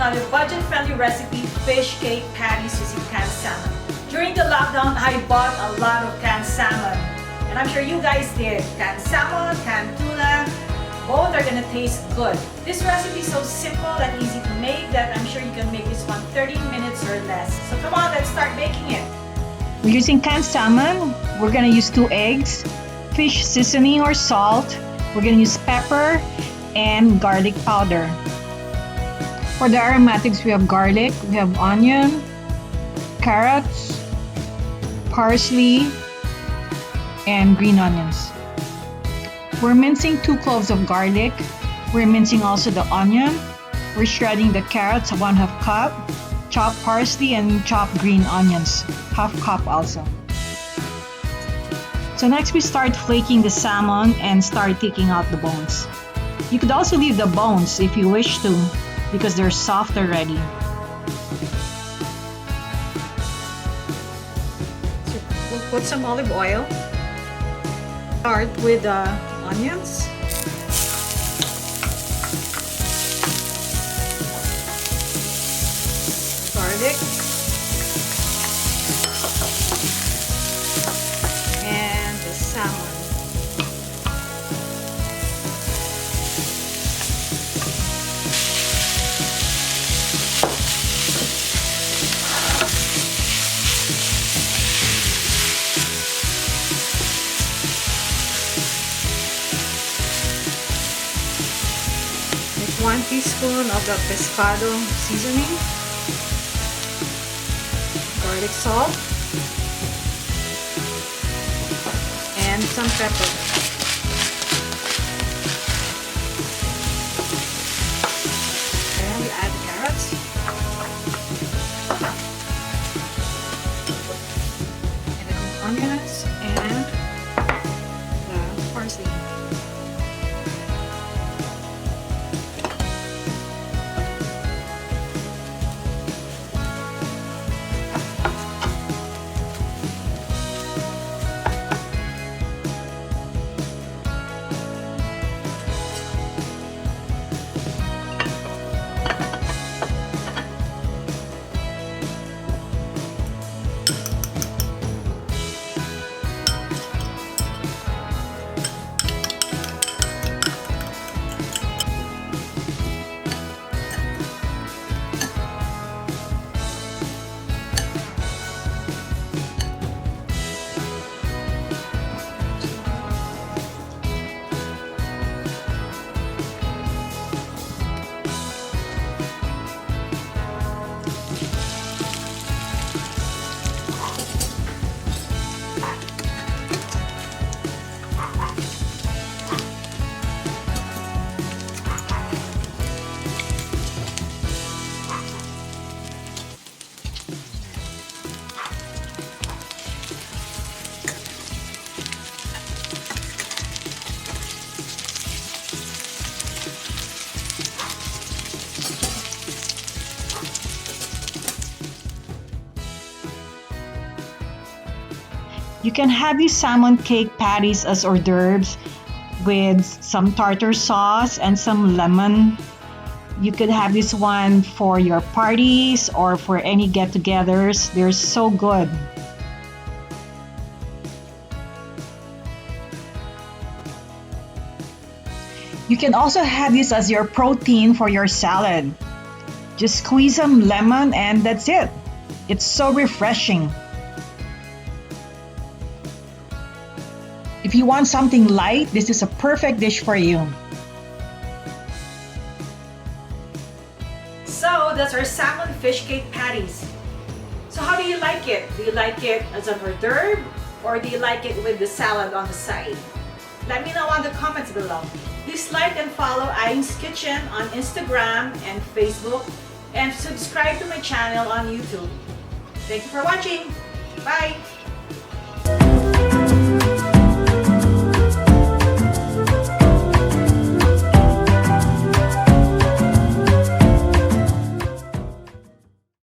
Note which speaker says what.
Speaker 1: another budget-friendly recipe, fish cake patties using canned salmon. During the lockdown, I bought a lot of canned salmon. And I'm sure you guys did. Canned salmon, canned tuna, both are gonna taste good. This recipe is so simple and easy to make that I'm sure you can make this one 30 minutes or less. So come on, let's start making it.
Speaker 2: We're using canned salmon. We're gonna use 2 eggs, fish seasoning or salt. We're gonna use pepper and garlic powder. For the aromatics, we have garlic, we have onion, carrots, parsley, and green onions. We're mincing 2 cloves of garlic. We're mincing also the onion. We're shredding the carrots, 1/2 cup, chopped parsley, and chopped green onions, 1/2 cup also. So next we start flaking the salmon and start taking out the bones. You could also leave the bones if you wish to, because they're soft already.
Speaker 1: So we'll put some olive oil. Start with the onions. Garlic. And the salmon. Make 1 teaspoon of the pescado seasoning. Garlic salt. And some pepper. And we add carrots. And the onions and the parsley.
Speaker 2: You can have these salmon cake patties as hors d'oeuvres with some tartar sauce and some lemon. You could have this one for your parties or for any get-togethers. They're so good. You can also have this as your protein for your salad. Just squeeze some lemon and that's it. It's so refreshing. If you want something light, this is a perfect dish for you.
Speaker 1: So that's our salmon fish cake patties. So how do you like it? Do you like it as an hors d'oeuvre or do you like it with the salad on the side? Let me know on the comments below. Please like and follow Ayeeng's Kitchen on Instagram and Facebook and subscribe to my channel on YouTube. Thank you for watching. Bye!